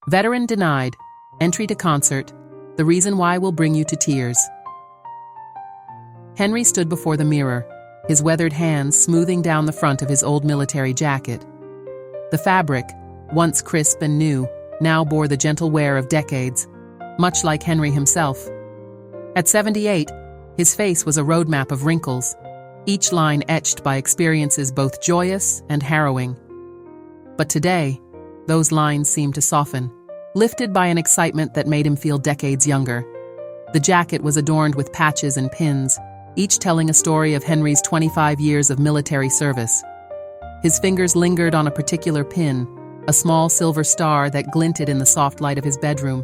Veteran denied. Entry to concert. The reason why will bring you to tears. Henry stood before the mirror, his weathered hands smoothing down the front of his old military jacket. The fabric, once crisp and new, now bore the gentle wear of decades, much like Henry himself. At 78, his face was a roadmap of wrinkles, each line etched by experiences both joyous and harrowing. But today, those lines seemed to soften, lifted by an excitement that made him feel decades younger. The jacket was adorned with patches and pins, each telling a story of Henry's 25 years of military service. His fingers lingered on a particular pin, a small silver star that glinted in the soft light of his bedroom.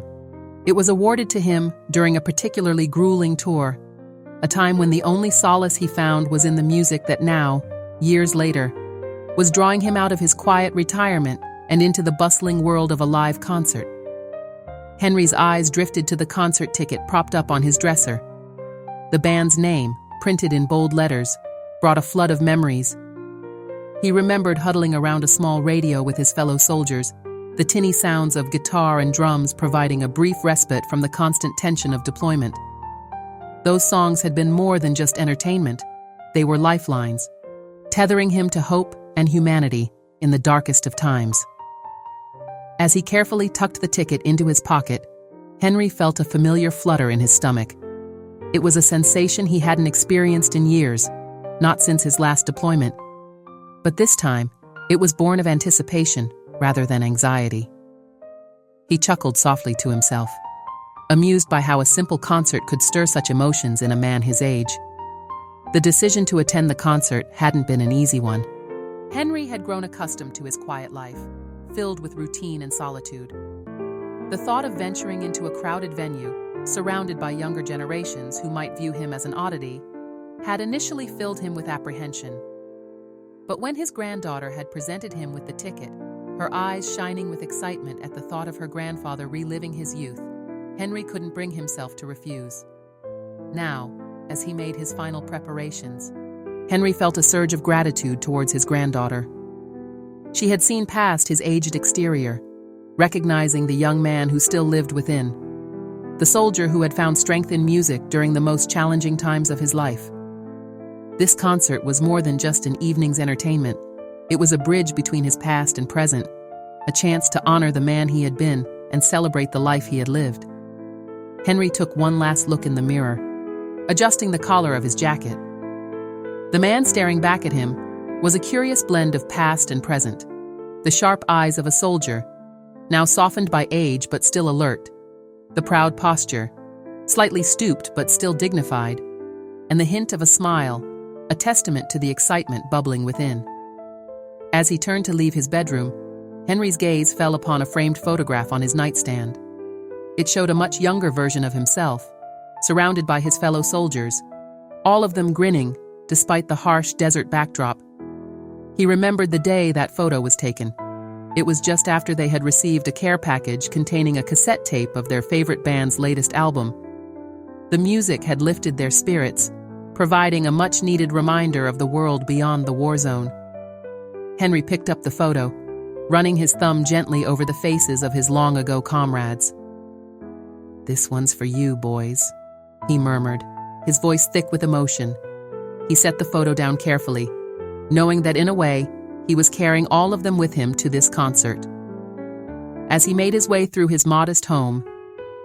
It was awarded to him during a particularly grueling tour, a time when the only solace he found was in the music that now, years later, was drawing him out of his quiet retirement and into the bustling world of a live concert. Henry's eyes drifted to the concert ticket propped up on his dresser. The band's name, printed in bold letters, brought a flood of memories. He remembered huddling around a small radio with his fellow soldiers, the tinny sounds of guitar and drums providing a brief respite from the constant tension of deployment. Those songs had been more than just entertainment. They were lifelines, tethering him to hope and humanity in the darkest of times. As he carefully tucked the ticket into his pocket, Henry felt a familiar flutter in his stomach. It was a sensation he hadn't experienced in years, not since his last deployment. But this time, it was born of anticipation rather than anxiety. He chuckled softly to himself, amused by how a simple concert could stir such emotions in a man his age. The decision to attend the concert hadn't been an easy one. Henry had grown accustomed to his quiet life, filled with routine and solitude. The thought of venturing into a crowded venue, surrounded by younger generations who might view him as an oddity, had initially filled him with apprehension. But when his granddaughter had presented him with the ticket, her eyes shining with excitement at the thought of her grandfather reliving his youth, Henry couldn't bring himself to refuse. Now, as he made his final preparations, Henry felt a surge of gratitude towards his granddaughter. She had seen past his aged exterior, recognizing the young man who still lived within, the soldier who had found strength in music during the most challenging times of his life. This concert was more than just an evening's entertainment. It was a bridge between his past and present, a chance to honor the man he had been and celebrate the life he had lived. Henry took one last look in the mirror, adjusting the collar of his jacket. The man staring back at him was a curious blend of past and present. The sharp eyes of a soldier, now softened by age but still alert. The proud posture, slightly stooped but still dignified. And the hint of a smile, a testament to the excitement bubbling within. As he turned to leave his bedroom, Henry's gaze fell upon a framed photograph on his nightstand. It showed a much younger version of himself, surrounded by his fellow soldiers, all of them grinning despite the harsh desert backdrop. He remembered the day that photo was taken. It was just after they had received a care package containing a cassette tape of their favorite band's latest album. The music had lifted their spirits, providing a much-needed reminder of the world beyond the war zone. Henry picked up the photo, running his thumb gently over the faces of his long-ago comrades. "This one's for you, boys," he murmured, his voice thick with emotion. He set the photo down carefully, knowing that in a way, he was carrying all of them with him to this concert. As he made his way through his modest home,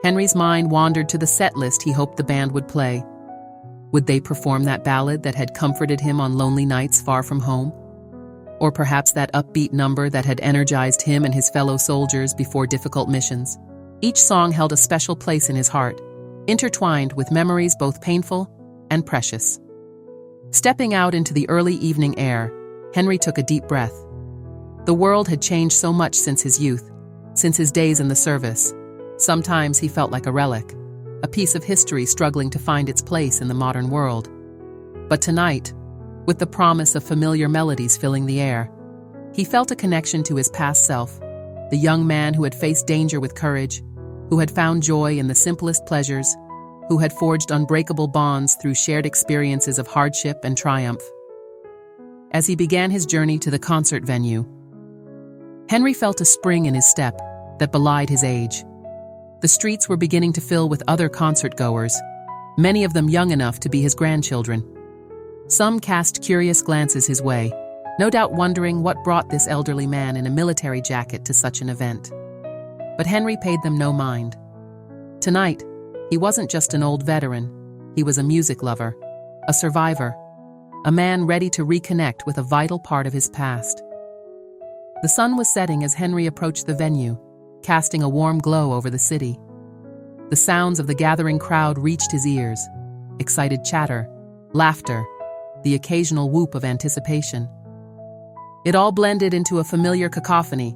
Henry's mind wandered to the set list he hoped the band would play. Would they perform that ballad that had comforted him on lonely nights far from home? Or perhaps that upbeat number that had energized him and his fellow soldiers before difficult missions? Each song held a special place in his heart, intertwined with memories both painful and precious. Stepping out into the early evening air, Henry took a deep breath. The world had changed so much since his youth, since his days in the service. Sometimes he felt like a relic, a piece of history struggling to find its place in the modern world. But tonight, with the promise of familiar melodies filling the air, he felt a connection to his past self, the young man who had faced danger with courage, who had found joy in the simplest pleasures, who had forged unbreakable bonds through shared experiences of hardship and triumph. As he began his journey to the concert venue, Henry felt a spring in his step, that belied his age. The streets were beginning to fill with other concert-goers, many of them young enough to be his grandchildren. Some cast curious glances his way, no doubt wondering what brought this elderly man in a military jacket to such an event. But Henry paid them no mind. Tonight, he wasn't just an old veteran, he was a music lover, a survivor, a man ready to reconnect with a vital part of his past. The sun was setting as Henry approached the venue, casting a warm glow over the city. The sounds of the gathering crowd reached his ears, excited chatter, laughter, the occasional whoop of anticipation. It all blended into a familiar cacophony,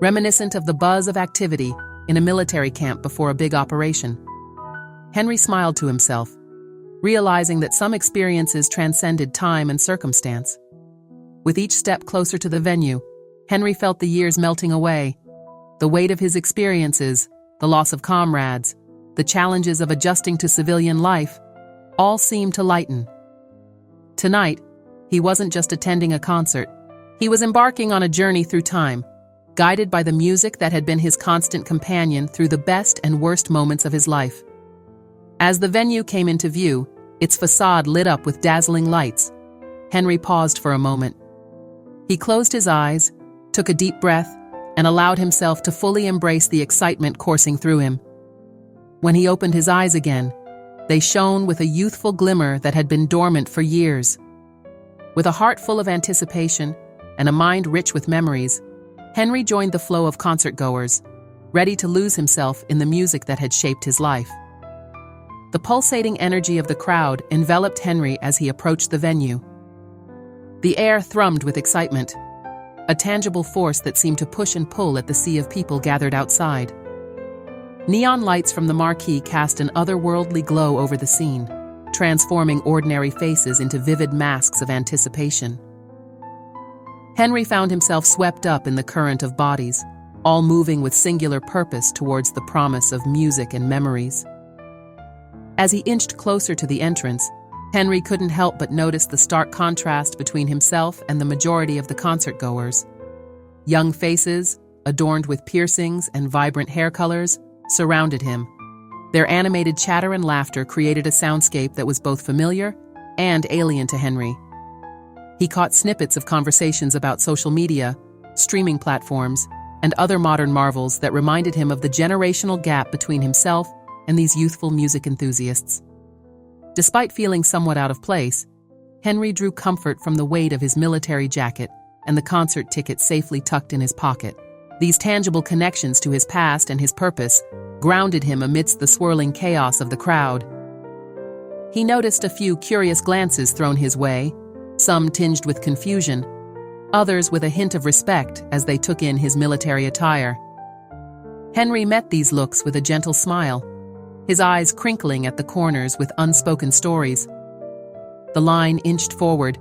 reminiscent of the buzz of activity in a military camp before a big operation. Henry smiled to himself, realizing that some experiences transcended time and circumstance. With each step closer to the venue, Henry felt the years melting away. The weight of his experiences, the loss of comrades, the challenges of adjusting to civilian life, all seemed to lighten. Tonight, he wasn't just attending a concert. He was embarking on a journey through time, guided by the music that had been his constant companion through the best and worst moments of his life. As the venue came into view, its facade lit up with dazzling lights, Henry paused for a moment. He closed his eyes, took a deep breath, and allowed himself to fully embrace the excitement coursing through him. When he opened his eyes again, they shone with a youthful glimmer that had been dormant for years. With a heart full of anticipation and a mind rich with memories, Henry joined the flow of concert-goers, ready to lose himself in the music that had shaped his life. The pulsating energy of the crowd enveloped Henry as he approached the venue. The air thrummed with excitement, a tangible force that seemed to push and pull at the sea of people gathered outside. Neon lights from the marquee cast an otherworldly glow over the scene, transforming ordinary faces into vivid masks of anticipation. Henry found himself swept up in the current of bodies, all moving with singular purpose towards the promise of music and memories. As he inched closer to the entrance, Henry couldn't help but notice the stark contrast between himself and the majority of the concert-goers. Young faces, adorned with piercings and vibrant hair colors, surrounded him. Their animated chatter and laughter created a soundscape that was both familiar and alien to Henry. He caught snippets of conversations about social media, streaming platforms, and other modern marvels that reminded him of the generational gap between himself and these youthful music enthusiasts. Despite feeling somewhat out of place, Henry drew comfort from the weight of his military jacket and the concert ticket safely tucked in his pocket. These tangible connections to his past and his purpose grounded him amidst the swirling chaos of the crowd. He noticed a few curious glances thrown his way, some tinged with confusion, others with a hint of respect as they took in his military attire. Henry met these looks with a gentle smile, his eyes crinkling at the corners with unspoken stories. The line inched forward,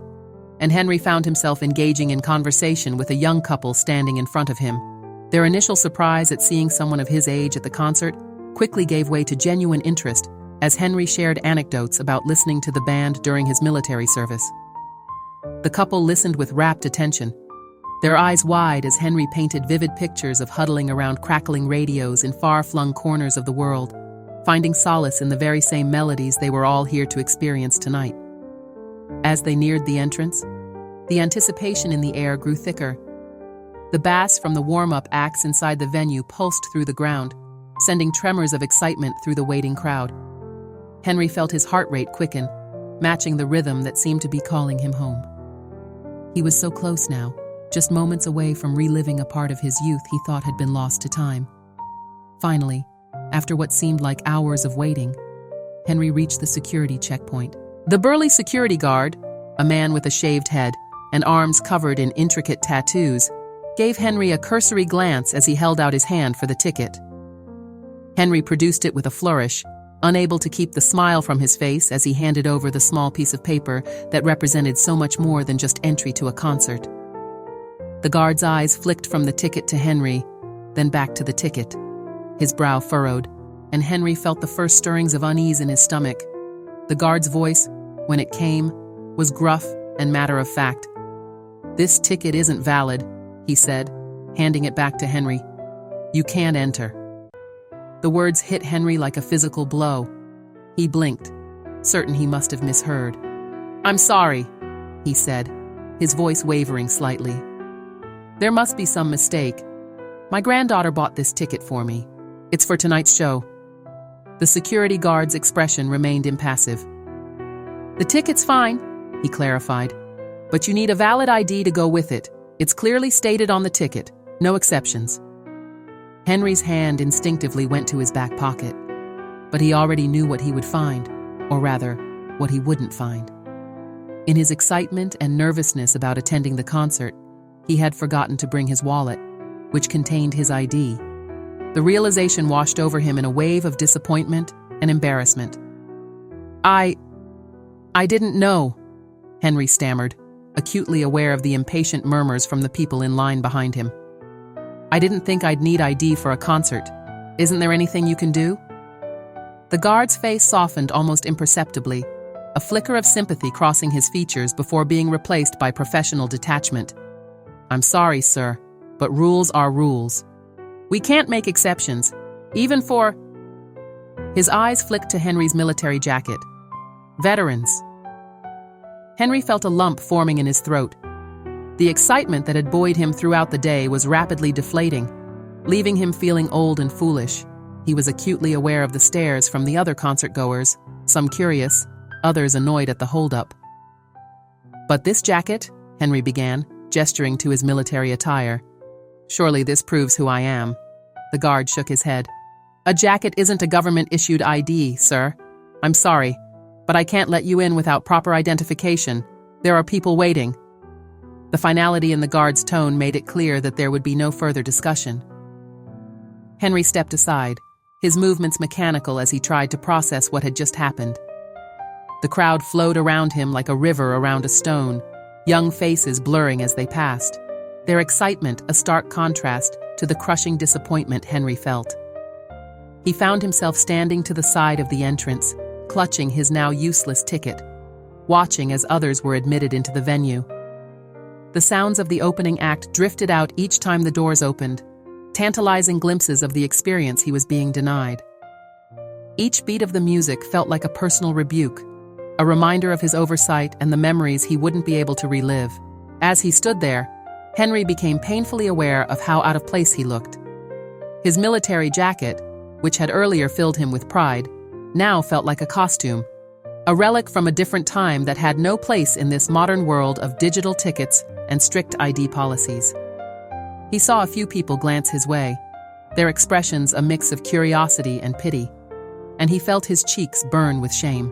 and Henry found himself engaging in conversation with a young couple standing in front of him. Their initial surprise at seeing someone of his age at the concert quickly gave way to genuine interest as Henry shared anecdotes about listening to the band during his military service. The couple listened with rapt attention, their eyes wide as Henry painted vivid pictures of huddling around crackling radios in far-flung corners of the world, finding solace in the very same melodies they were all here to experience tonight. As they neared the entrance, the anticipation in the air grew thicker. The bass from the warm-up acts inside the venue pulsed through the ground, sending tremors of excitement through the waiting crowd. Henry felt his heart rate quicken, matching the rhythm that seemed to be calling him home. He was so close now, just moments away from reliving a part of his youth he thought had been lost to time. Finally, after what seemed like hours of waiting, Henry reached the security checkpoint. The burly security guard, a man with a shaved head and arms covered in intricate tattoos, gave Henry a cursory glance as he held out his hand for the ticket. Henry produced it with a flourish, unable to keep the smile from his face as he handed over the small piece of paper that represented so much more than just entry to a concert. The guard's eyes flicked from the ticket to Henry, then back to the ticket. His brow furrowed, and Henry felt the first stirrings of unease in his stomach. The guard's voice, when it came, was gruff and matter-of-fact. "This ticket isn't valid," he said, handing it back to Henry. "You can't enter." The words hit Henry like a physical blow. He blinked, certain he must have misheard. "I'm sorry," he said, his voice wavering slightly. "There must be some mistake. My granddaughter bought this ticket for me. It's for tonight's show." The security guard's expression remained impassive. "The ticket's fine," he clarified, "but you need a valid ID to go with it. It's clearly stated on the ticket, no exceptions." Henry's hand instinctively went to his back pocket, but he already knew what he would find, or rather, what he wouldn't find. In his excitement and nervousness about attending the concert, he had forgotten to bring his wallet, which contained his ID. The realization washed over him in a wave of disappointment and embarrassment. I didn't know," Henry stammered, acutely aware of the impatient murmurs from the people in line behind him. "I didn't think I'd need ID for a concert. Isn't there anything you can do?" The guard's face softened almost imperceptibly, a flicker of sympathy crossing his features before being replaced by professional detachment. "I'm sorry, sir, but rules are rules. We can't make exceptions, even for—" His eyes flicked to Henry's military jacket. "Veterans." Henry felt a lump forming in his throat. The excitement that had buoyed him throughout the day was rapidly deflating, leaving him feeling old and foolish. He was acutely aware of the stares from the other concert-goers, some curious, others annoyed at the holdup. "But this jacket," Henry began, gesturing to his military attire. "Surely this proves who I am." The guard shook his head. "A jacket isn't a government-issued ID, sir. I'm sorry, but I can't let you in without proper identification. There are people waiting." The finality in the guard's tone made it clear that there would be no further discussion. Henry stepped aside, his movements mechanical as he tried to process what had just happened. The crowd flowed around him like a river around a stone, young faces blurring as they passed, their excitement a stark contrast to the crushing disappointment Henry felt. He found himself standing to the side of the entrance, clutching his now useless ticket, watching as others were admitted into the venue. The sounds of the opening act drifted out each time the doors opened, tantalizing glimpses of the experience he was being denied. Each beat of the music felt like a personal rebuke, a reminder of his oversight and the memories he wouldn't be able to relive. As he stood there, Henry became painfully aware of how out of place he looked. His military jacket, which had earlier filled him with pride, now felt like a costume, a relic from a different time that had no place in this modern world of digital tickets and strict ID policies. He saw a few people glance his way, their expressions a mix of curiosity and pity, and he felt his cheeks burn with shame.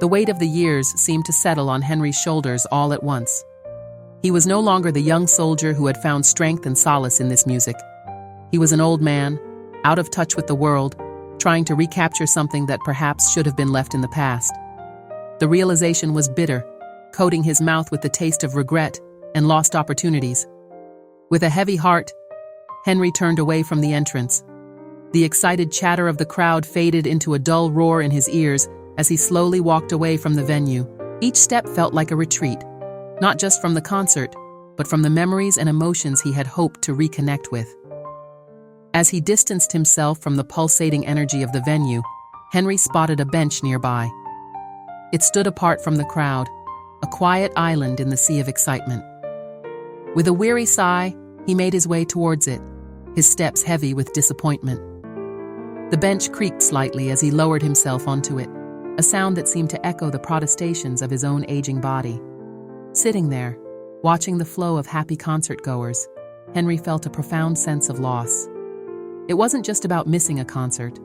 The weight of the years seemed to settle on Henry's shoulders all at once. He was no longer the young soldier who had found strength and solace in this music. He was an old man, out of touch with the world, trying to recapture something that perhaps should have been left in the past. The realization was bitter, coating his mouth with the taste of regret and lost opportunities. With a heavy heart, Henry turned away from the entrance. The excited chatter of the crowd faded into a dull roar in his ears as he slowly walked away from the venue. Each step felt like a retreat, not just from the concert, but from the memories and emotions he had hoped to reconnect with. As he distanced himself from the pulsating energy of the venue, Henry spotted a bench nearby. It stood apart from the crowd, a quiet island in the sea of excitement. With a weary sigh, he made his way towards it, his steps heavy with disappointment. The bench creaked slightly as he lowered himself onto it, a sound that seemed to echo the protestations of his own aging body. Sitting there, watching the flow of happy concert-goers, Henry felt a profound sense of loss. It wasn't just about missing a concert.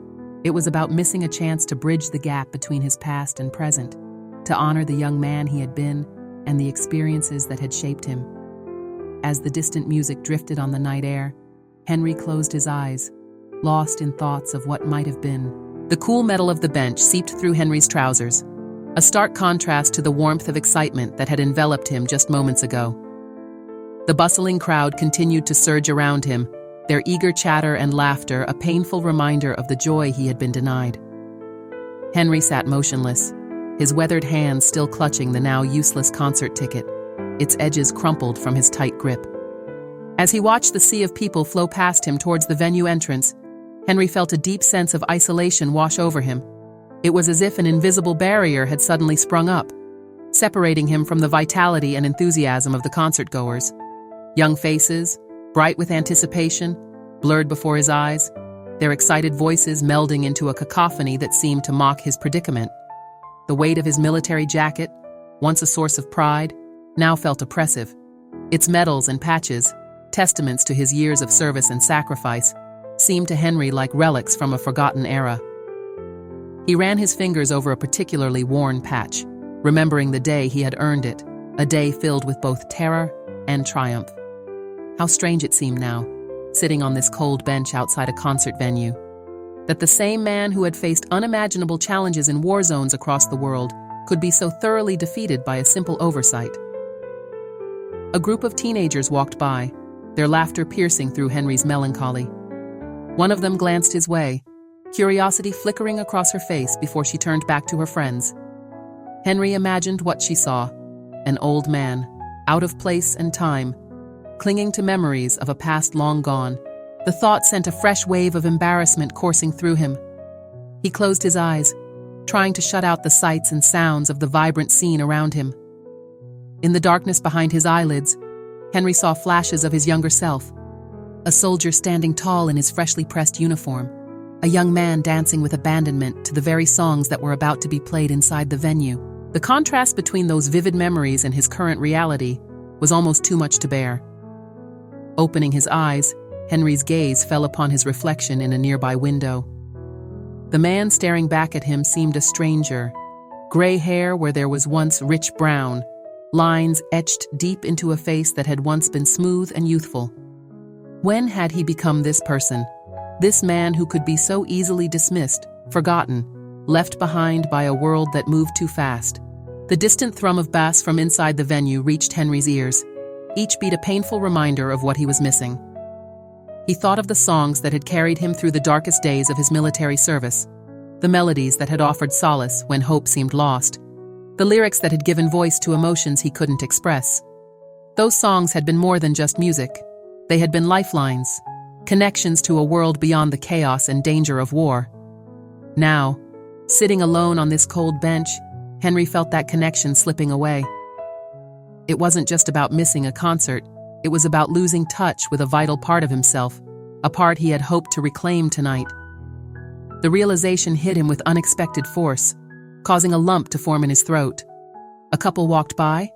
It was about missing a chance to bridge the gap between his past and present, to honor the young man he had been and the experiences that had shaped him. As the distant music drifted on the night air, Henry closed his eyes, lost in thoughts of what might have been. The cool metal of the bench seeped through Henry's trousers, a stark contrast to the warmth of excitement that had enveloped him just moments ago. The bustling crowd continued to surge around him, their eager chatter and laughter a painful reminder of the joy he had been denied. Henry sat motionless, his weathered hands still clutching the now useless concert ticket, its edges crumpled from his tight grip. As he watched the sea of people flow past him towards the venue entrance, Henry felt a deep sense of isolation wash over him. It was as if an invisible barrier had suddenly sprung up, separating him from the vitality and enthusiasm of the concertgoers. Young faces, bright with anticipation, blurred before his eyes, their excited voices melding into a cacophony that seemed to mock his predicament. The weight of his military jacket, once a source of pride, now felt oppressive. Its medals and patches, testaments to his years of service and sacrifice, seemed to Henry like relics from a forgotten era. He ran his fingers over a particularly worn patch, remembering the day he had earned it, a day filled with both terror and triumph. How strange it seemed now, sitting on this cold bench outside a concert venue, that the same man who had faced unimaginable challenges in war zones across the world could be so thoroughly defeated by a simple oversight. A group of teenagers walked by, their laughter piercing through Henry's melancholy. One of them glanced his way, curiosity flickering across her face before she turned back to her friends. Henry imagined what she saw, an old man, out of place and time, clinging to memories of a past long gone. The thought sent a fresh wave of embarrassment coursing through him. He closed his eyes, trying to shut out the sights and sounds of the vibrant scene around him. In the darkness behind his eyelids, Henry saw flashes of his younger self. A soldier standing tall in his freshly pressed uniform, a young man dancing with abandonment to the very songs that were about to be played inside the venue. The contrast between those vivid memories and his current reality was almost too much to bear. Opening his eyes, Henry's gaze fell upon his reflection in a nearby window. The man staring back at him seemed a stranger, gray hair where there was once rich brown, lines etched deep into a face that had once been smooth and youthful. When had he become this person, this man who could be so easily dismissed, forgotten, left behind by a world that moved too fast? The distant thrum of bass from inside the venue reached Henry's ears, each beat a painful reminder of what he was missing. He thought of the songs that had carried him through the darkest days of his military service, the melodies that had offered solace when hope seemed lost, the lyrics that had given voice to emotions he couldn't express. Those songs had been more than just music. They had been lifelines, connections to a world beyond the chaos and danger of war. Now, sitting alone on this cold bench, Henry felt that connection slipping away. It wasn't just about missing a concert, it was about losing touch with a vital part of himself, a part he had hoped to reclaim tonight. The realization hit him with unexpected force, causing a lump to form in his throat. A couple walked by,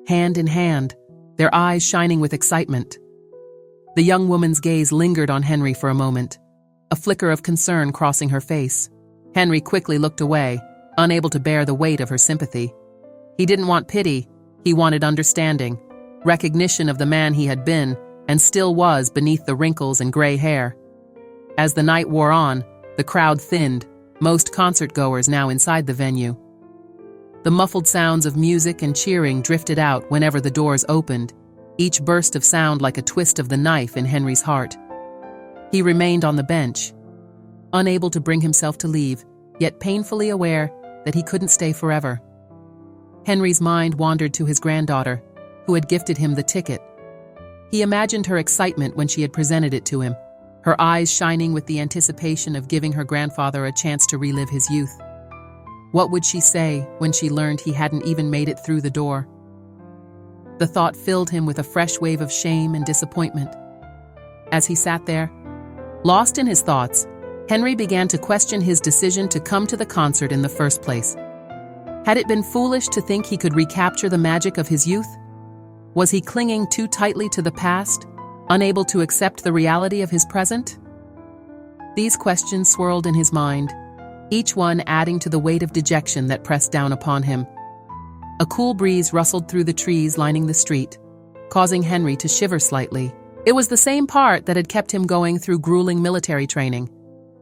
hand in hand, their eyes shining with excitement. The young woman's gaze lingered on Henry for a moment, a flicker of concern crossing her face. Henry quickly looked away, unable to bear the weight of her sympathy. He didn't want pity, he wanted understanding, recognition of the man he had been and still was beneath the wrinkles and gray hair. As the night wore on, the crowd thinned, most concertgoers now inside the venue. The muffled sounds of music and cheering drifted out whenever the doors opened, each burst of sound like a twist of the knife in Henry's heart. He remained on the bench, unable to bring himself to leave, yet painfully aware that he couldn't stay forever. Henry's mind wandered to his granddaughter, who had gifted him the ticket. He imagined her excitement when she had presented it to him, her eyes shining with the anticipation of giving her grandfather a chance to relive his youth. What would she say when she learned he hadn't even made it through the door? The thought filled him with a fresh wave of shame and disappointment. As he sat there, lost in his thoughts, Henry began to question his decision to come to the concert in the first place. Had it been foolish to think he could recapture the magic of his youth? Was he clinging too tightly to the past, unable to accept the reality of his present? These questions swirled in his mind, each one adding to the weight of dejection that pressed down upon him. A cool breeze rustled through the trees lining the street, causing Henry to shiver slightly. It was the same part that had kept him going through grueling military training,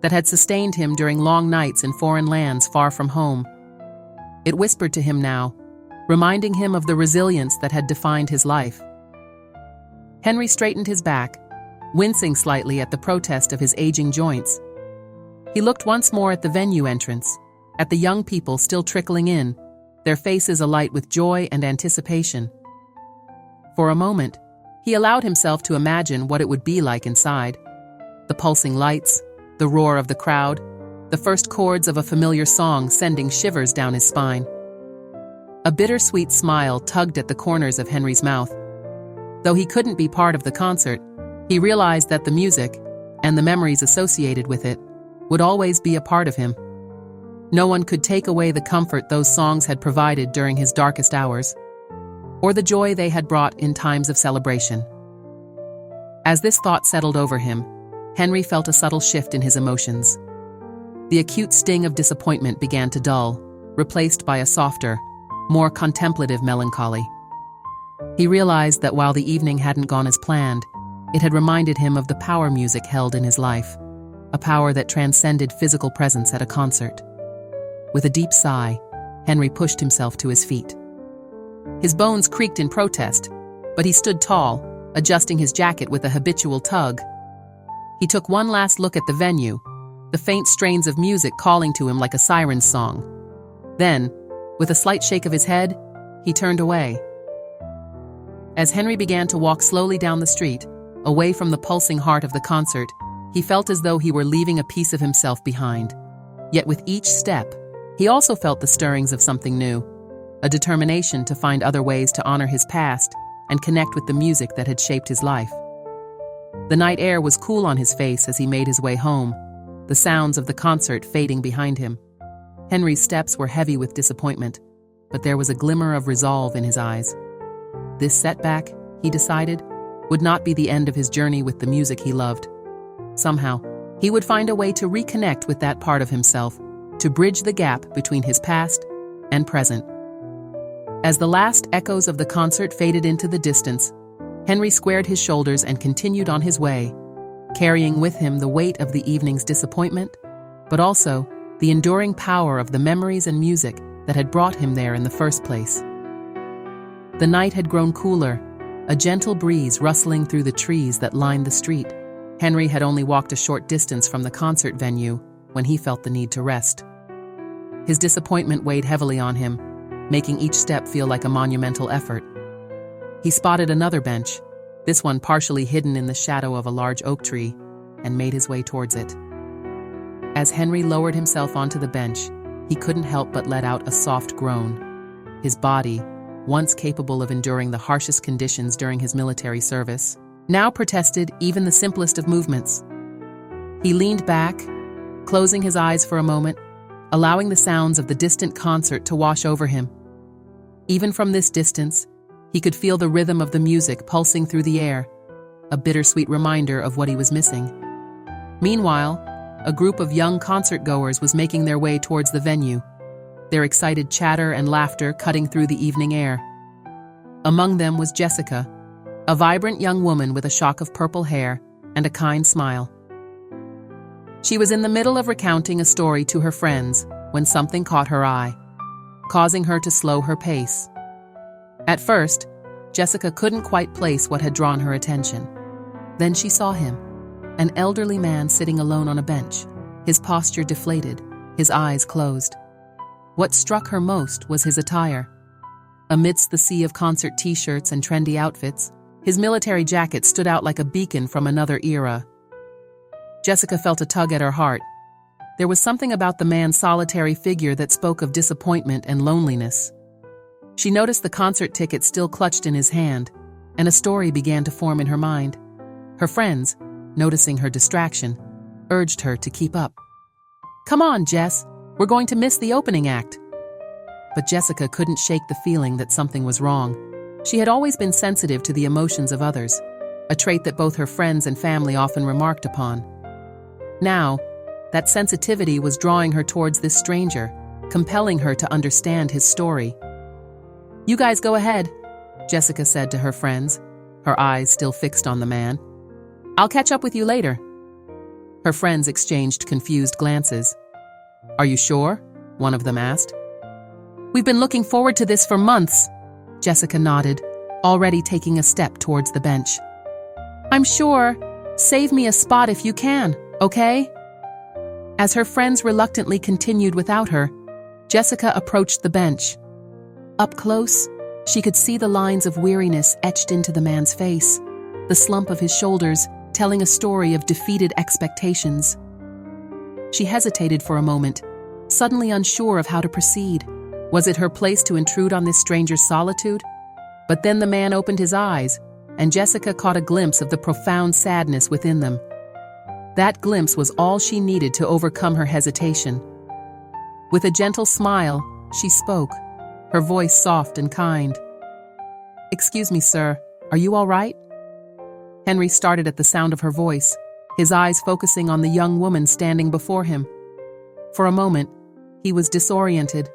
that had sustained him during long nights in foreign lands far from home. It whispered to him now, reminding him of the resilience that had defined his life. Henry straightened his back, wincing slightly at the protest of his aging joints. He looked once more at the venue entrance, at the young people still trickling in, their faces alight with joy and anticipation. For a moment, He allowed himself to imagine what it would be like inside. The pulsing lights, the roar of the crowd, the first chords of a familiar song sending shivers down his spine. A bittersweet smile tugged at the corners of Henry's mouth. Though he couldn't be part of the concert, he realized that the music, and the memories associated with it, would always be a part of him. No one could take away the comfort those songs had provided during his darkest hours, or the joy they had brought in times of celebration. As this thought settled over him, Henry felt a subtle shift in his emotions. The acute sting of disappointment began to dull, replaced by a softer, more contemplative melancholy. He realized that while the evening hadn't gone as planned, it had reminded him of the power music held in his life, a power that transcended physical presence at a concert. With a deep sigh, Henry pushed himself to his feet. His bones creaked in protest, but he stood tall, adjusting his jacket with a habitual tug. He took one last look at the venue, the faint strains of music calling to him like a siren's song. Then, with a slight shake of his head, he turned away. As Henry began to walk slowly down the street, away from the pulsing heart of the concert, he felt as though he were leaving a piece of himself behind. Yet with each step, he also felt the stirrings of something new, a determination to find other ways to honor his past and connect with the music that had shaped his life. The night air was cool on his face as he made his way home, the sounds of the concert fading behind him. Henry's steps were heavy with disappointment, but there was a glimmer of resolve in his eyes. This setback, he decided, would not be the end of his journey with the music he loved. Somehow, he would find a way to reconnect with that part of himself, to bridge the gap between his past and present. As the last echoes of the concert faded into the distance, Henry squared his shoulders and continued on his way, carrying with him the weight of the evening's disappointment, but also the enduring power of the memories and music that had brought him there in the first place. The night had grown cooler, a gentle breeze rustling through the trees that lined the street. Henry had only walked a short distance from the concert venue when he felt the need to rest. His disappointment weighed heavily on him, making each step feel like a monumental effort. He spotted another bench, this one partially hidden in the shadow of a large oak tree, and made his way towards it. As Henry lowered himself onto the bench, he couldn't help but let out a soft groan. His body, once capable of enduring the harshest conditions during his military service, now protested even the simplest of movements. He leaned back, closing his eyes for a moment, allowing the sounds of the distant concert to wash over him. Even from this distance, he could feel the rhythm of the music pulsing through the air, a bittersweet reminder of what he was missing. Meanwhile, a group of young concert-goers was making their way towards the venue, their excited chatter and laughter cutting through the evening air. Among them was Jessica, a vibrant young woman with a shock of purple hair and a kind smile. She was in the middle of recounting a story to her friends when something caught her eye, causing her to slow her pace. At first, Jessica couldn't quite place what had drawn her attention. Then she saw him, an elderly man sitting alone on a bench, his posture deflated, his eyes closed. What struck her most was his attire. Amidst the sea of concert t-shirts and trendy outfits, his military jacket stood out like a beacon from another era. Jessica felt a tug at her heart. There was something about the man's solitary figure that spoke of disappointment and loneliness. She noticed the concert ticket still clutched in his hand, and a story began to form in her mind. Her friends, noticing her distraction, urged her to keep up. "Come on, Jess, we're going to miss the opening act." But Jessica couldn't shake the feeling that something was wrong. She had always been sensitive to the emotions of others, a trait that both her friends and family often remarked upon. Now, that sensitivity was drawing her towards this stranger, compelling her to understand his story. "You guys go ahead," Jessica said to her friends, her eyes still fixed on the man. "I'll catch up with you later." Her friends exchanged confused glances. "Are you sure?" one of them asked. "We've been looking forward to this for months," Jessica nodded, already taking a step towards the bench. "I'm sure. Save me a spot if you can, okay?" As her friends reluctantly continued without her, Jessica approached the bench. Up close, she could see the lines of weariness etched into the man's face, the slump of his shoulders telling a story of defeated expectations. She hesitated for a moment, suddenly unsure of how to proceed. Was it her place to intrude on this stranger's solitude? But then the man opened his eyes, and Jessica caught a glimpse of the profound sadness within them. That glimpse was all she needed to overcome her hesitation. With a gentle smile, she spoke, her voice soft and kind. "Excuse me, sir, are you all right?" Henry started at the sound of her voice, his eyes focusing on the young woman standing before him. For a moment, he was disoriented.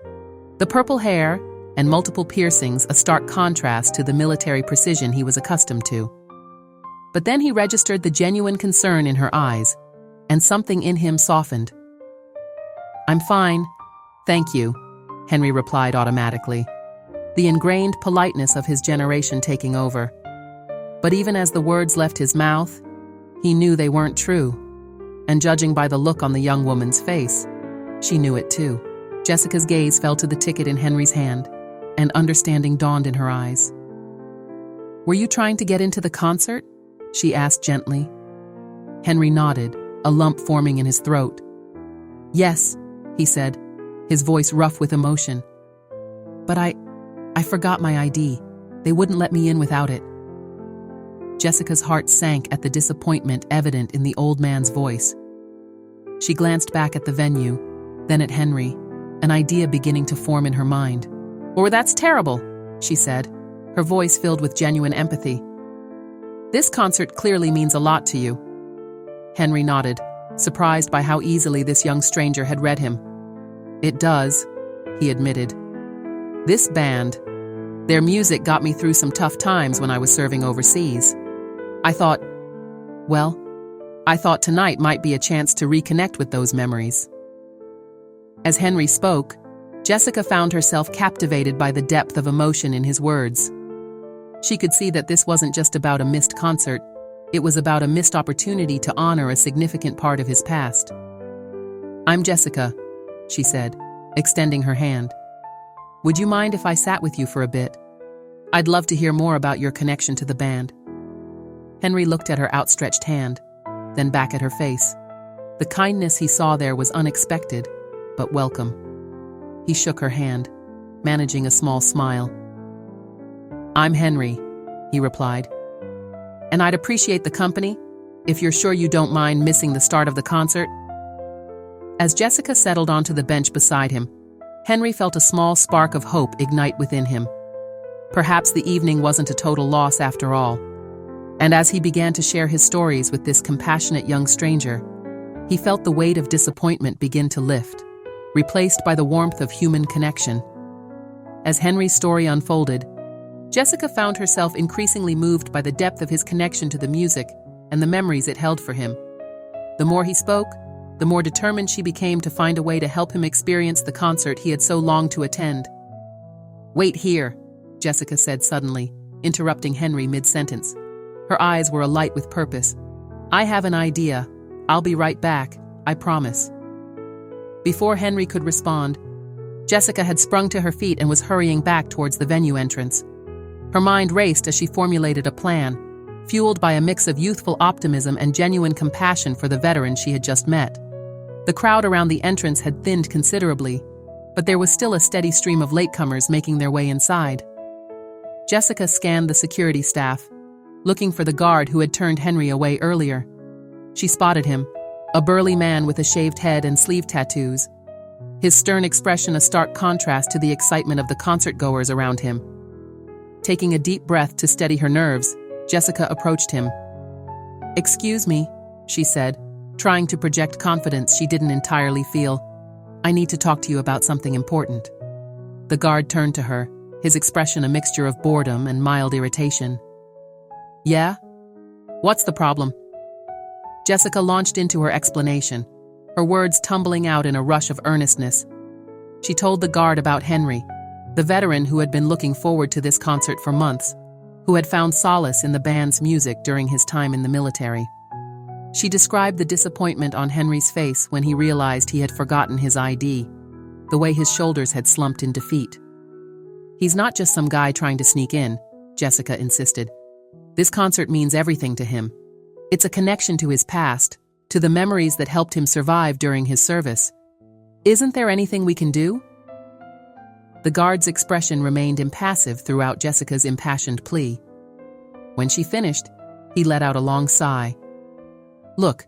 The purple hair and multiple piercings a stark contrast to the military precision he was accustomed to. But then he registered the genuine concern in her eyes, and something in him softened. "I'm fine, thank you," Henry replied automatically, the ingrained politeness of his generation taking over. But even as the words left his mouth, he knew they weren't true. And judging by the look on the young woman's face, she knew it too. Jessica's gaze fell to the ticket in Henry's hand, and understanding dawned in her eyes. "Were you trying to get into the concert?" she asked gently. Henry nodded, a lump forming in his throat. "Yes," he said, his voice rough with emotion. "But I forgot my ID. They wouldn't let me in without it." Jessica's heart sank at the disappointment evident in the old man's voice. She glanced back at the venue, then at Henry, an idea beginning to form in her mind. "Or that's terrible," she said, her voice filled with genuine empathy. "This concert clearly means a lot to you." Henry nodded, surprised by how easily this young stranger had read him. "It does," he admitted. "This band, their music got me through some tough times when I was serving overseas. I thought tonight might be a chance to reconnect with those memories." As Henry spoke, Jessica found herself captivated by the depth of emotion in his words. She could see that this wasn't just about a missed concert, it was about a missed opportunity to honor a significant part of his past. "I'm Jessica," she said, extending her hand. "Would you mind if I sat with you for a bit? I'd love to hear more about your connection to the band." Henry looked at her outstretched hand, then back at her face. The kindness he saw there was unexpected, but welcome. He shook her hand, managing a small smile. "I'm Henry," he replied. "And I'd appreciate the company, if you're sure you don't mind missing the start of the concert." As Jessica settled onto the bench beside him, Henry felt a small spark of hope ignite within him. Perhaps the evening wasn't a total loss after all. And as he began to share his stories with this compassionate young stranger, he felt the weight of disappointment begin to lift, replaced by the warmth of human connection. As Henry's story unfolded, Jessica found herself increasingly moved by the depth of his connection to the music and the memories it held for him. The more he spoke, the more determined she became to find a way to help him experience the concert he had so longed to attend. "Wait here," Jessica said suddenly, interrupting Henry mid-sentence. Her eyes were alight with purpose. "I have an idea. I'll be right back, I promise." Before Henry could respond, Jessica had sprung to her feet and was hurrying back towards the venue entrance. Her mind raced as she formulated a plan, fueled by a mix of youthful optimism and genuine compassion for the veteran she had just met. The crowd around the entrance had thinned considerably, but there was still a steady stream of latecomers making their way inside. Jessica scanned the security staff, looking for the guard who had turned Henry away earlier. She spotted him, a burly man with a shaved head and sleeve tattoos, his stern expression a stark contrast to the excitement of the concert-goers around him. Taking a deep breath to steady her nerves, Jessica approached him. "Excuse me," she said, trying to project confidence she didn't entirely feel. "I need to talk to you about something important." The guard turned to her, his expression a mixture of boredom and mild irritation. "Yeah? What's the problem?" Jessica launched into her explanation, her words tumbling out in a rush of earnestness. She told the guard about Henry, the veteran who had been looking forward to this concert for months, who had found solace in the band's music during his time in the military. She described the disappointment on Henry's face when he realized he had forgotten his ID, the way his shoulders had slumped in defeat. "He's not just some guy trying to sneak in," Jessica insisted. This concert means everything to him. It's a connection to his past, to the memories that helped him survive during his service. Isn't there anything we can do? The guard's expression remained impassive throughout Jessica's impassioned plea. When she finished, he let out a long sigh. Look,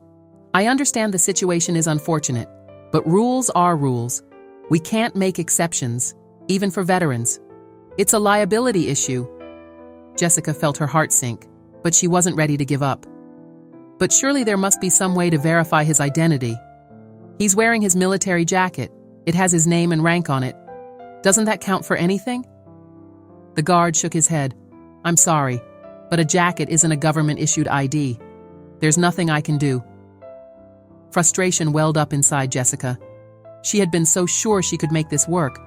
I understand the situation is unfortunate, but rules are rules. We can't make exceptions, even for veterans. It's a liability issue. Jessica felt her heart sink, but she wasn't ready to give up. But surely there must be some way to verify his identity. He's wearing his military jacket. It has his name and rank on it. Doesn't that count for anything? The guard shook his head. I'm sorry, but a jacket isn't a government-issued ID. There's nothing I can do. Frustration welled up inside Jessica. She had been so sure she could make this work.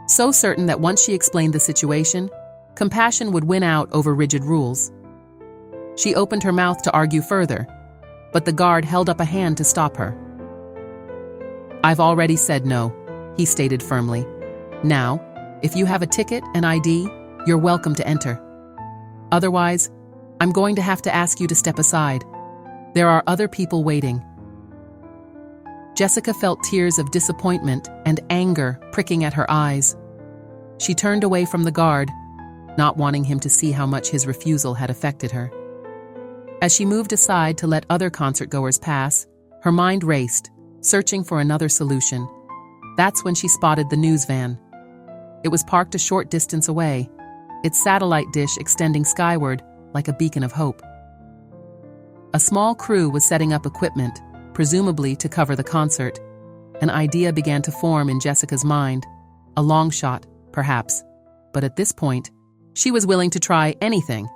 So certain that once she explained the situation, compassion would win out over rigid rules. She opened her mouth to argue further, but the guard held up a hand to stop her. I've already said no, he stated firmly. Now, if you have a ticket and ID, you're welcome to enter. Otherwise, I'm going to have to ask you to step aside. There are other people waiting. Jessica felt tears of disappointment and anger pricking at her eyes. She turned away from the guard, not wanting him to see how much his refusal had affected her. As she moved aside to let other concertgoers pass, her mind raced, searching for another solution. That's when she spotted the news van. It was parked a short distance away, its satellite dish extending skyward like a beacon of hope. A small crew was setting up equipment, presumably to cover the concert. An idea began to form in Jessica's mind, a long shot, perhaps, but at this point, she was willing to try anything.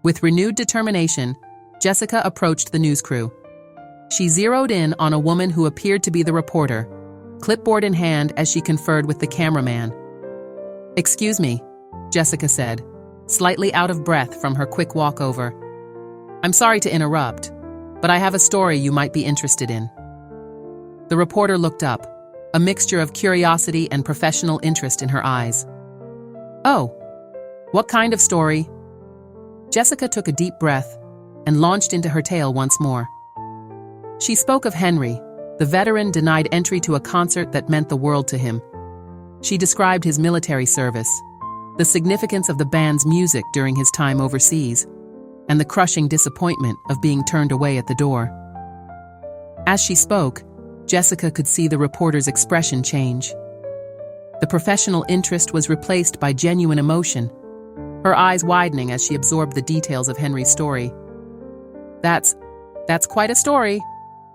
With renewed determination, Jessica approached the news crew. She zeroed in on a woman who appeared to be the reporter, clipboard in hand as she conferred with the cameraman. Excuse me, Jessica said, slightly out of breath from her quick walkover. I'm sorry to interrupt, but I have a story you might be interested in. The reporter looked up, a mixture of curiosity and professional interest in her eyes. Oh, what kind of story? Jessica took a deep breath and launched into her tale once more. She spoke of Henry, the veteran denied entry to a concert that meant the world to him. She described his military service, the significance of the band's music during his time overseas, and the crushing disappointment of being turned away at the door. As she spoke, Jessica could see the reporter's expression change. The professional interest was replaced by genuine emotion, her eyes widening as she absorbed the details of Henry's story. That's quite a story,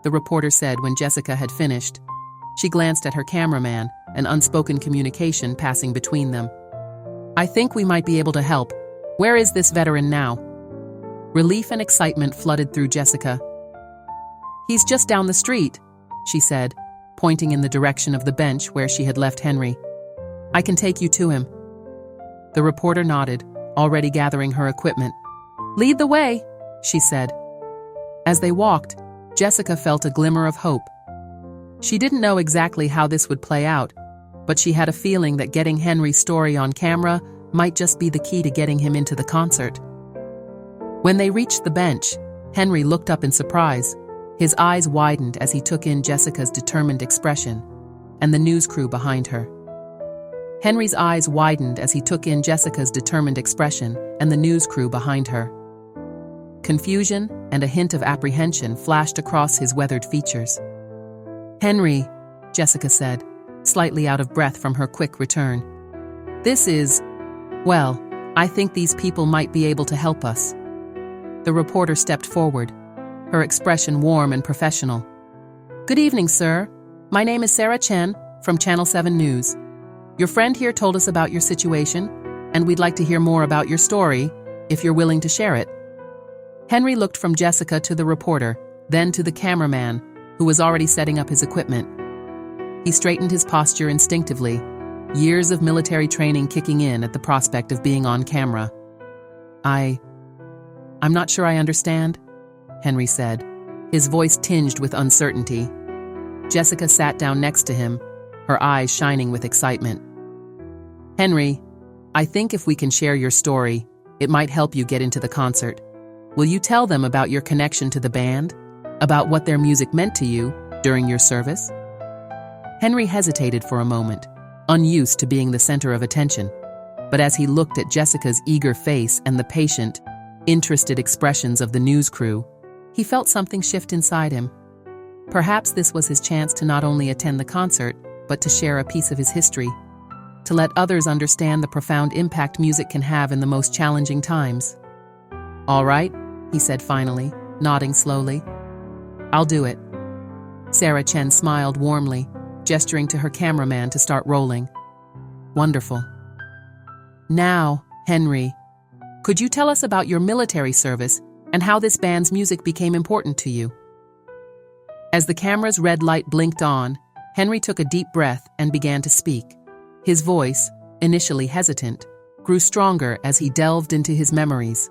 the reporter said when Jessica had finished. She glanced at her cameraman, an unspoken communication passing between them. I think we might be able to help. Where is this veteran now? Relief and excitement flooded through Jessica. He's just down the street, she said, pointing in the direction of the bench where she had left Henry. I can take you to him. The reporter nodded, already gathering her equipment. Lead the way, she said. As they walked, Jessica felt a glimmer of hope. She didn't know exactly how this would play out, but she had a feeling that getting Henry's story on camera might just be the key to getting him into the concert. When they reached the bench, Henry looked up in surprise. His eyes widened as he took in Jessica's determined expression and the news crew behind her. Henry's eyes widened as he took in Jessica's determined expression and the news crew behind her. Confusion and a hint of apprehension flashed across his weathered features. Henry, Jessica said, slightly out of breath from her quick return. Well, I think these people might be able to help us. The reporter stepped forward, her expression warm and professional. Good evening, sir. My name is Sarah Chen from Channel 7 News. Your friend here told us about your situation, and we'd like to hear more about your story, if you're willing to share it. Henry looked from Jessica to the reporter, then to the cameraman, who was already setting up his equipment. He straightened his posture instinctively, years of military training kicking in at the prospect of being on camera. I'm not sure I understand, Henry said, his voice tinged with uncertainty. Jessica sat down next to him, her eyes shining with excitement. Henry, I think if we can share your story, It might help you get into the concert. Will you tell them about your connection to the band? About what their music meant to you during your service? Henry hesitated for a moment, unused to being the center of attention. But as he looked at Jessica's eager face and the patient, interested expressions of the news crew, he felt something shift inside him. Perhaps this was his chance to not only attend the concert, but to share a piece of his history, to let others understand the profound impact music can have in the most challenging times. "All right," he said finally, nodding slowly. "I'll do it." Sarah Chen smiled warmly, gesturing to her cameraman to start rolling. "Wonderful. Now, Henry, could you tell us about your military service and how this band's music became important to you?" As the camera's red light blinked on, Henry took a deep breath and began to speak. His voice, initially hesitant, grew stronger as he delved into his memories.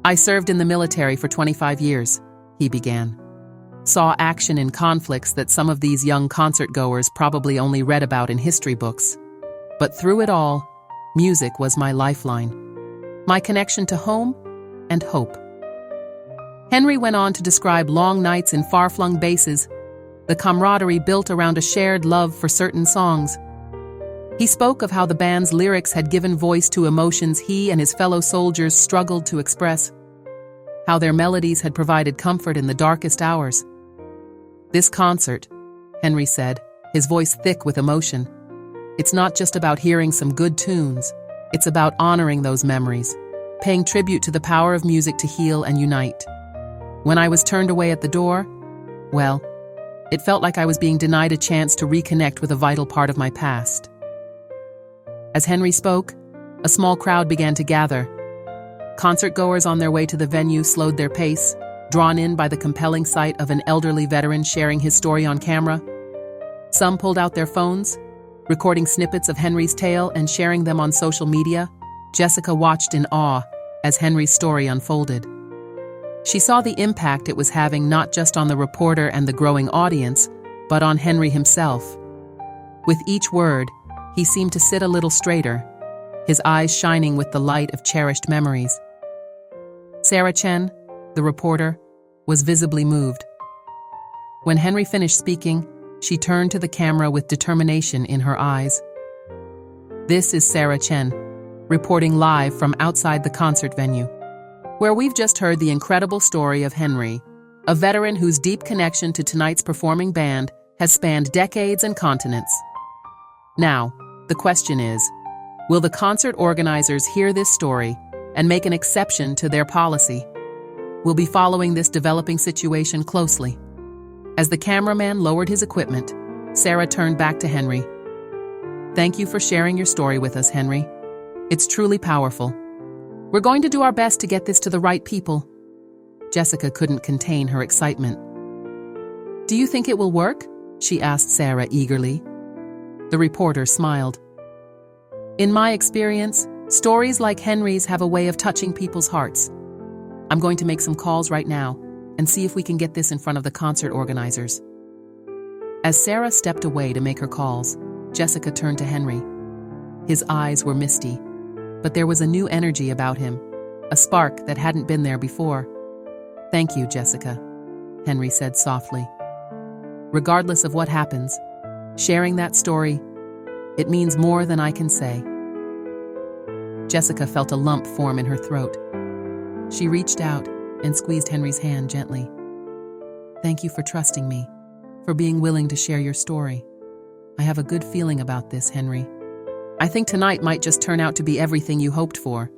"I served in the military for 25 years, he began. Saw action in conflicts that some of these young concert-goers probably only read about in history books. But through it all, music was my lifeline, my connection to home and hope." Henry went on to describe long nights in far-flung bases, the camaraderie built around a shared love for certain songs. He spoke of how the band's lyrics had given voice to emotions he and his fellow soldiers struggled to express, how their melodies had provided comfort in the darkest hours. "This concert," Henry said, his voice thick with emotion, "it's not just about hearing some good tunes, it's about honoring those memories, paying tribute to the power of music to heal and unite. When I was turned away at the door, well, it felt like I was being denied a chance to reconnect with a vital part of my past." As Henry spoke, a small crowd began to gather. Concert-goers on their way to the venue slowed their pace, drawn in by the compelling sight of an elderly veteran sharing his story on camera. Some pulled out their phones, recording snippets of Henry's tale and sharing them on social media. Jessica watched in awe as Henry's story unfolded. She saw the impact it was having not just on the reporter and the growing audience, but on Henry himself. With each word, he seemed to sit a little straighter, his eyes shining with the light of cherished memories. Sarah Chen, the reporter, was visibly moved. When Henry finished speaking, she turned to the camera with determination in her eyes. "This is Sarah Chen, reporting live from outside the concert venue, where we've just heard the incredible story of Henry, a veteran whose deep connection to tonight's performing band has spanned decades and continents. Now, the question is, will the concert organizers hear this story and make an exception to their policy? We'll be following this developing situation closely." As the cameraman lowered his equipment, Sarah turned back to Henry. "Thank you for sharing your story with us, Henry. It's truly powerful. We're going to do our best to get this to the right people." Jessica couldn't contain her excitement. "Do you think it will work?" she asked Sarah eagerly. The reporter smiled. "In my experience, stories like Henry's have a way of touching people's hearts. I'm going to make some calls right now and see if we can get this in front of the concert organizers." As Sarah stepped away to make her calls, Jessica turned to Henry. His eyes were misty, but there was a new energy about him, a spark that hadn't been there before. "Thank you, Jessica," Henry said softly. "Regardless of what happens, sharing that story, it means more than I can say." Jessica felt a lump form in her throat. She reached out and squeezed Henry's hand gently. "Thank you for trusting me, for being willing to share your story. I have a good feeling about this, Henry. I think tonight might just turn out to be everything you hoped for."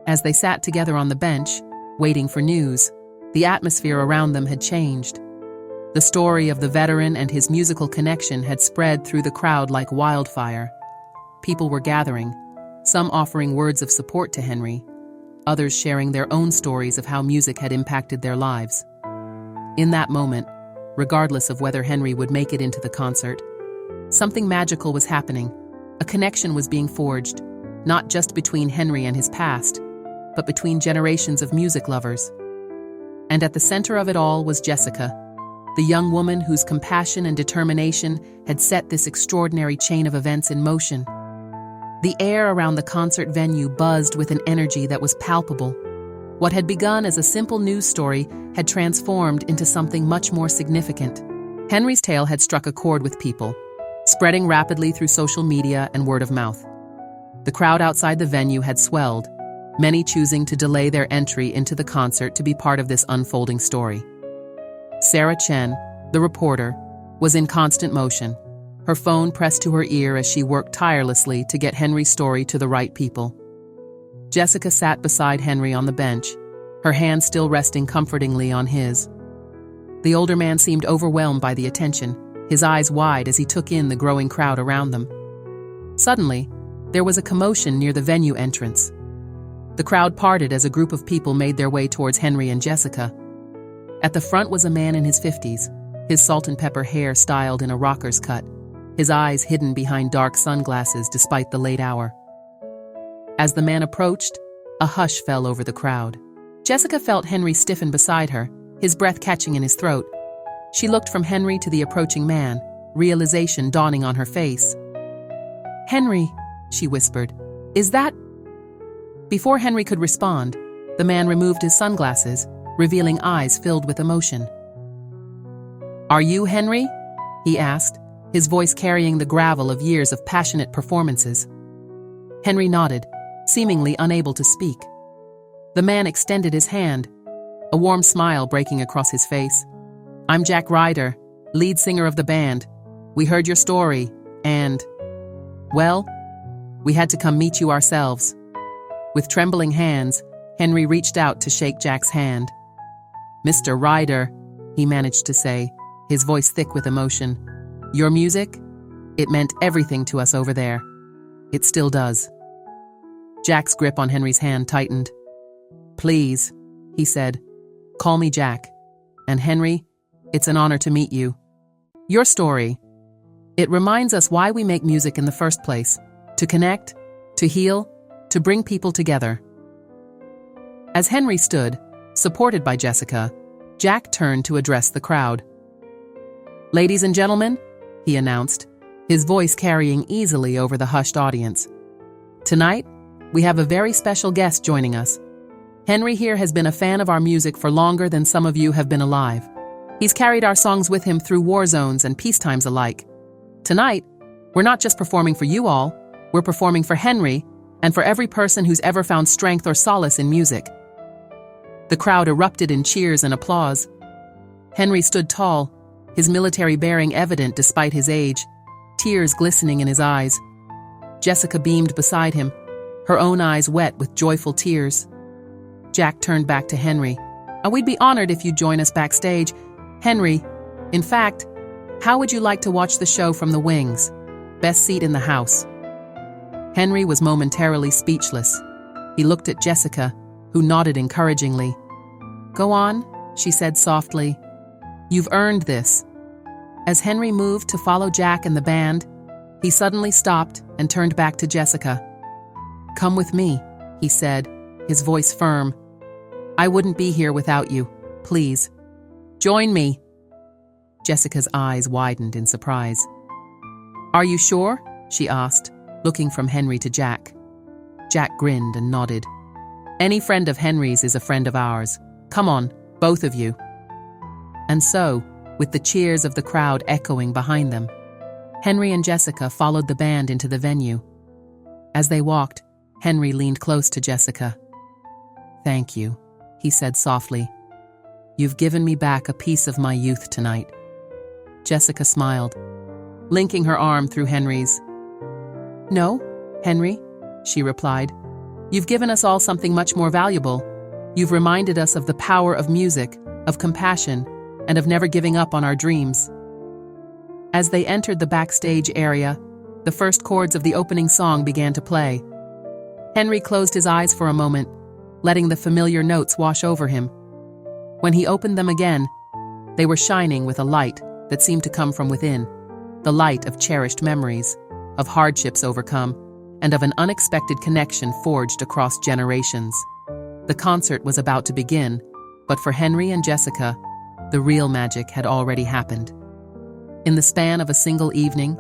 As they sat together on the bench, waiting for news, the atmosphere around them had changed. The story of the veteran and his musical connection had spread through the crowd like wildfire. People were gathering, some offering words of support to Henry, others sharing their own stories of how music had impacted their lives. In that moment, regardless of whether Henry would make it into the concert, something magical was happening. A connection was being forged, not just between Henry and his past, but between generations of music lovers. And at the center of it all was Jessica, the young woman whose compassion and determination had set this extraordinary chain of events in motion. The air around the concert venue buzzed with an energy that was palpable. What had begun as a simple news story had transformed into something much more significant. Henry's tale had struck a chord with people, spreading rapidly through social media and word of mouth. The crowd outside the venue had swelled, many choosing to delay their entry into the concert to be part of this unfolding story. Sarah Chen, the reporter, was in constant motion, her phone pressed to her ear as she worked tirelessly to get Henry's story to the right people. Jessica sat beside Henry on the bench, her hand still resting comfortingly on his. The older man seemed overwhelmed by the attention, his eyes wide as he took in the growing crowd around them. Suddenly, there was a commotion near the venue entrance. The crowd parted as a group of people made their way towards Henry and Jessica. At the front was a man in his 50s, his salt and pepper hair styled in a rocker's cut, his eyes hidden behind dark sunglasses despite the late hour. As the man approached, a hush fell over the crowd. Jessica felt Henry stiffen beside her, his breath catching in his throat. She looked from Henry to the approaching man, realization dawning on her face. "Henry," she whispered, "is that—" Before Henry could respond, the man removed his sunglasses, revealing eyes filled with emotion. "Are you Henry?" he asked, his voice carrying the gravel of years of passionate performances. Henry nodded, seemingly unable to speak. The man extended his hand, a warm smile breaking across his face. "I'm Jack Ryder, lead singer of the band. We heard your story, and, well, we had to come meet you ourselves." With trembling hands, Henry reached out to shake Jack's hand. "Mr. Ryder," he managed to say, his voice thick with emotion. "Your music? It meant everything to us over there. It still does." Jack's grip on Henry's hand tightened. "Please," he said, "call me Jack. And Henry, it's an honor to meet you. Your story, it reminds us why we make music in the first place. To connect, to heal, to bring people together." As Henry stood, supported by Jessica, Jack turned to address the crowd. "Ladies and gentlemen," he announced, his voice carrying easily over the hushed audience. "Tonight, we have a very special guest joining us. Henry here has been a fan of our music for longer than some of you have been alive. He's carried our songs with him through war zones and peacetimes alike. Tonight, we're not just performing for you all, we're performing for Henry and for every person who's ever found strength or solace in music." The crowd erupted in cheers and applause. Henry stood tall, his military bearing evident despite his age, tears glistening in his eyes. Jessica beamed beside him, her own eyes wet with joyful tears. Jack turned back to Henry. "We'd be honored if you'd join us backstage. Henry, in fact, how would you like to watch the show from the wings? Best seat in the house." Henry was momentarily speechless. He looked at Jessica, who nodded encouragingly. "Go on," she said softly. "You've earned this." As Henry moved to follow Jack and the band, he suddenly stopped and turned back to Jessica. "Come with me," he said, his voice firm. "I wouldn't be here without you. Please. Join me." Jessica's eyes widened in surprise. "Are you sure?" she asked, looking from Henry to Jack. Jack grinned and nodded. "Any friend of Henry's is a friend of ours. Come on, both of you." And so, with the cheers of the crowd echoing behind them, Henry and Jessica followed the band into the venue. As they walked, Henry leaned close to Jessica. "Thank you," he said softly. "You've given me back a piece of my youth tonight." Jessica smiled, linking her arm through Henry's. "No, Henry," she replied. "You've given us all something much more valuable. You've reminded us of the power of music, of compassion, and of never giving up on our dreams." As they entered the backstage area, the first chords of the opening song began to play. Henry closed his eyes for a moment, letting the familiar notes wash over him. When he opened them again, they were shining with a light that seemed to come from within, the light of cherished memories, of hardships overcome, and of an unexpected connection forged across generations. The concert was about to begin, but for Henry and Jessica, the real magic had already happened. In the span of a single evening,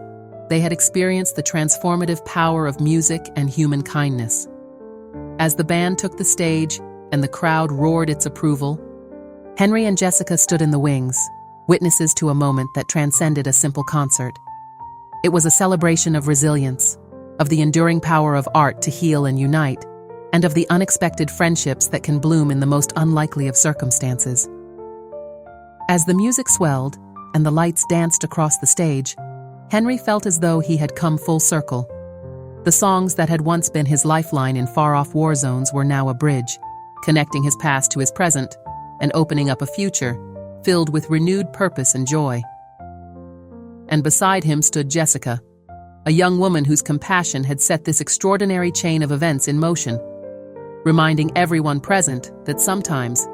They had experienced the transformative power of music and human kindness. As the band took the stage and the crowd roared its approval, Henry and Jessica stood in the wings, witnesses to a moment that transcended a simple concert. It was a celebration of resilience, of the enduring power of art to heal and unite, and of the unexpected friendships that can bloom in the most unlikely of circumstances. As the music swelled and the lights danced across the stage, Henry felt as though he had come full circle. The songs that had once been his lifeline in far-off war zones were now a bridge, connecting his past to his present and opening up a future filled with renewed purpose and joy. And beside him stood Jessica, a young woman whose compassion had set this extraordinary chain of events in motion, reminding everyone present that sometimes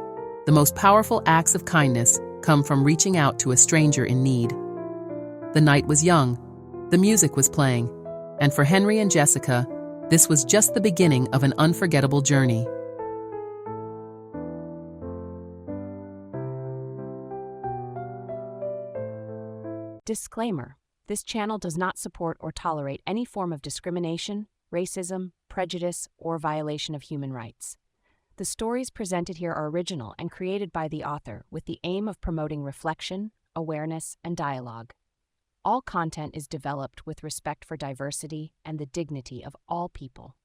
the most powerful acts of kindness come from reaching out to a stranger in need. The night was young, the music was playing, and for Henry and Jessica, this was just the beginning of an unforgettable journey. Disclaimer: this channel does not support or tolerate any form of discrimination, racism, prejudice, or violation of human rights. The stories presented here are original and created by the author with the aim of promoting reflection, awareness, and dialogue. All content is developed with respect for diversity and the dignity of all people.